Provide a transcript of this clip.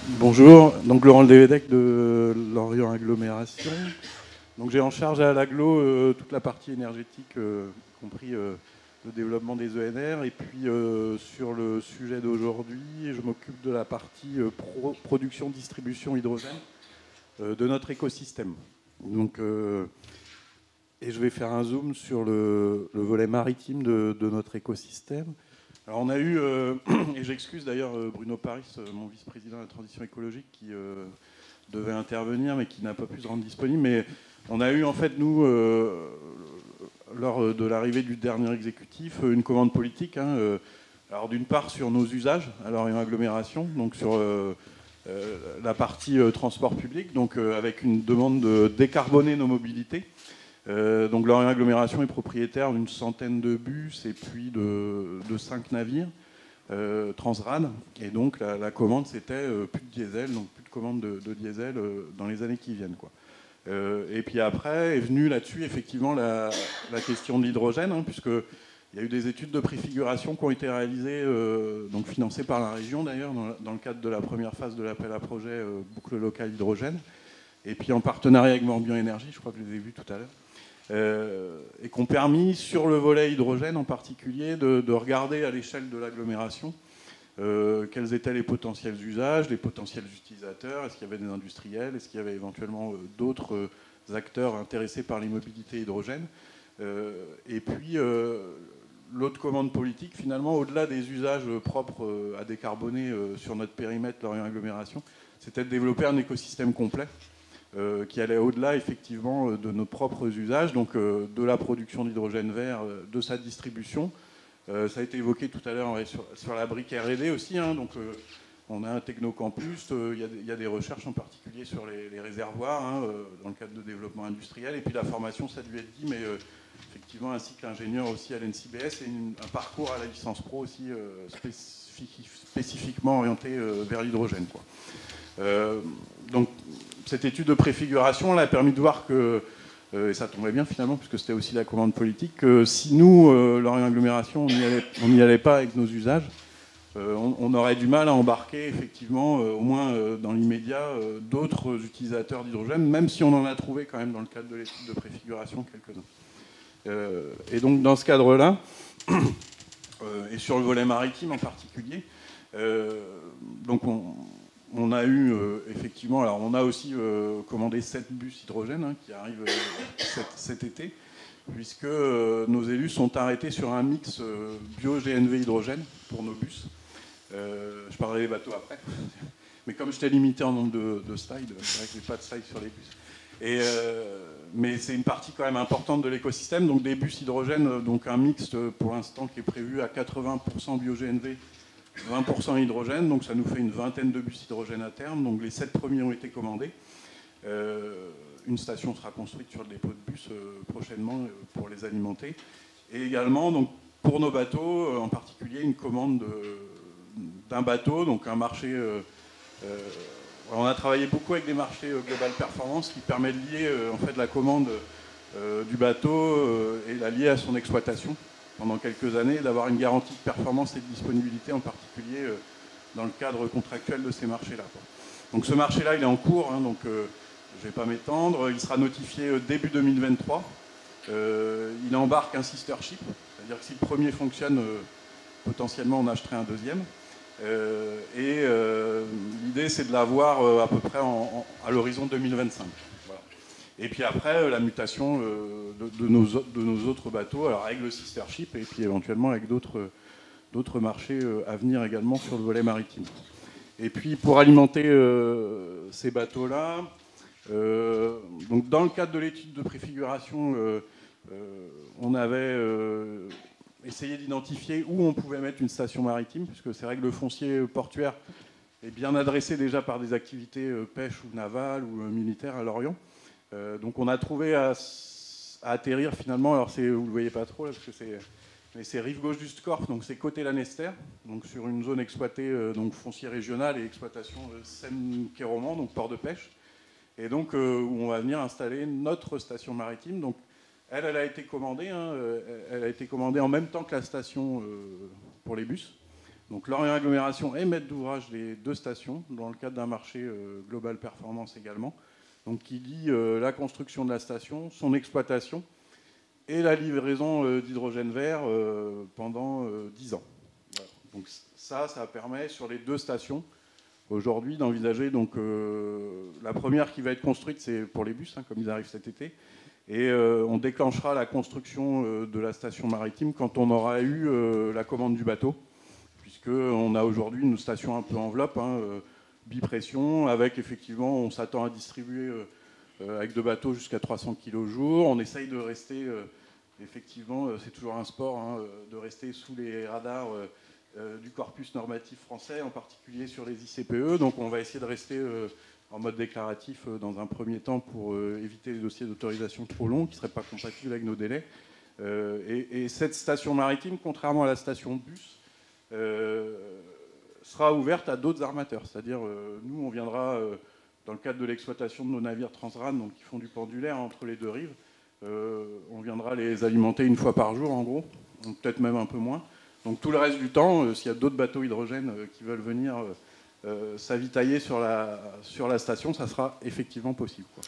Bonjour, donc Laurent Lévesque de Lorient Agglomération. Donc j'ai en charge à l'Aglo toute la partie énergétique, y compris le développement des ENR. Et puis sur le sujet d'aujourd'hui, je m'occupe de la partie production, distribution hydrogène de notre écosystème. Donc, et je vais faire un zoom sur le volet maritime de notre écosystème. Alors on a eu, et j'excuse d'ailleurs Bruno Paris, mon vice-président de la transition écologique, qui devait intervenir mais qui n'a pas pu se rendre disponible. Mais on a eu en fait, nous, lors de l'arrivée du dernier exécutif, une commande politique. Alors d'une part sur nos usages à Lorient Agglomération, donc sur la partie transport public, donc avec une demande de décarboner nos mobilités. Donc Lorient Agglomération est propriétaire d'une centaine de bus et puis de 5 navires Transrad. Et donc la commande, c'était plus de diesel, donc plus de commande de diesel dans les années qui viennent, quoi. Et puis après est venue là-dessus effectivement la question de l'hydrogène, puisqu'il y a eu des études de préfiguration qui ont été réalisées, donc financées par la région d'ailleurs, dans le cadre de la première phase de l'appel à projet boucle locale hydrogène. Et puis en partenariat avec Morbihan Énergie, je crois que je les ai vus tout à l'heure. Et qui ont permis, sur le volet hydrogène en particulier, de regarder à l'échelle de l'agglomération quels étaient les potentiels usages, les potentiels utilisateurs, est-ce qu'il y avait des industriels, est-ce qu'il y avait éventuellement d'autres acteurs intéressés par les mobilités hydrogène. Et puis l'autre commande politique, finalement, au-delà des usages propres à décarboner sur notre périmètre Lorient Agglomération, c'était de développer un écosystème complet qui allait au-delà effectivement de nos propres usages, donc de la production d'hydrogène vert, de sa distribution. Ça a été évoqué tout à l'heure sur la brique R&D aussi, donc on a un technocampus, il y a des recherches en particulier sur les réservoirs dans le cadre de développement industriel, et puis la formation, ça a dû être dit, mais effectivement un cycle ingénieur aussi à l'NCBS et un parcours à la licence pro aussi spécifiquement orienté vers l'hydrogène, quoi. Donc cette étude de préfiguration, elle a permis de voir que, et ça tombait bien finalement, puisque c'était aussi la commande politique, que si nous, Lorient Agglomération, on n'y allait pas avec nos usages, on aurait du mal à embarquer effectivement, au moins dans l'immédiat, d'autres utilisateurs d'hydrogène, même si on en a trouvé quand même dans le cadre de l'étude de préfiguration quelques-uns. Et donc dans ce cadre-là, et sur le volet maritime en particulier, donc on a eu effectivement, alors on a aussi commandé 7 bus hydrogène qui arrivent cet été, puisque nos élus sont arrêtés sur un mix bio-GNV hydrogène pour nos bus. Je parlerai des bateaux après, mais comme j'étais limité en nombre de slides, c'est vrai que j'ai pas de slides sur les bus. Mais c'est une partie quand même importante de l'écosystème, donc des bus hydrogène, donc un mix pour l'instant qui est prévu à 80% bio-GNV, 20% hydrogène, donc ça nous fait une vingtaine de bus hydrogène à terme. Donc les 7 premiers ont été commandés. Une station sera construite sur le dépôt de bus prochainement pour les alimenter. Et également, donc, pour nos bateaux, en particulier une commande d'un bateau, donc un marché. On a travaillé beaucoup avec des marchés Global Performance qui permet de lier en fait la commande du bateau et la lier à son exploitation pendant quelques années, d'avoir une garantie de performance et de disponibilité, en particulier dans le cadre contractuel de ces marchés-là. Donc ce marché-là, il est en cours, donc je ne vais pas m'étendre. Il sera notifié début 2023. Il embarque un sister ship, c'est-à-dire que si le premier fonctionne, potentiellement on achèterait un deuxième. L'idée, c'est de l'avoir à peu près à l'horizon 2025. Et puis après, la mutation de nos autres bateaux, alors avec le sister ship et puis éventuellement avec d'autres marchés à venir également sur le volet maritime. Et puis pour alimenter ces bateaux-là, donc dans le cadre de l'étude de préfiguration, on avait essayé d'identifier où on pouvait mettre une station maritime, puisque c'est vrai que le foncier portuaire est bien adressé déjà par des activités pêche ou navale ou militaire à Lorient. Donc on a trouvé à atterrir finalement, alors vous ne le voyez pas trop là, parce que c'est rive gauche du Scorff, donc c'est côté Lanester, donc sur une zone exploitée, donc foncier régional et exploitation Seine-Quai-Romand, donc port de pêche, et donc où on va venir installer notre station maritime. Donc elle a été commandée, elle a été commandée en même temps que la station pour les bus. Donc Lorient Agglomération est maître d'ouvrage des 2 stations, dans le cadre d'un marché Global Performance également, donc qui lie la construction de la station, son exploitation et la livraison d'hydrogène vert pendant 10 ans. Voilà. Donc ça permet sur les 2 stations aujourd'hui d'envisager, donc la première qui va être construite, c'est pour les bus, hein, comme ils arrivent cet été, et on déclenchera la construction de la station maritime quand on aura eu la commande du bateau, puisqu'on a aujourd'hui une station un peu enveloppe, hein, bipression, avec effectivement, on s'attend à distribuer avec 2 bateaux jusqu'à 300 kg au jour. On essaye de rester, effectivement, c'est toujours un sport, hein, de rester sous les radars du corpus normatif français, en particulier sur les ICPE. Donc on va essayer de rester en mode déclaratif dans un premier temps pour éviter les dossiers d'autorisation trop longs qui ne seraient pas compatibles avec nos délais. Et cette station maritime, contrairement à la station bus, sera ouverte à d'autres armateurs. C'est-à-dire, nous, on viendra, dans le cadre de l'exploitation de nos navires Transran, donc qui font du pendulaire entre les 2 rives, on viendra les alimenter 1 fois par jour, en gros, peut-être même un peu moins. Donc tout le reste du temps, s'il y a d'autres bateaux hydrogène qui veulent venir s'avitailler sur la station, ça sera effectivement possible, quoi.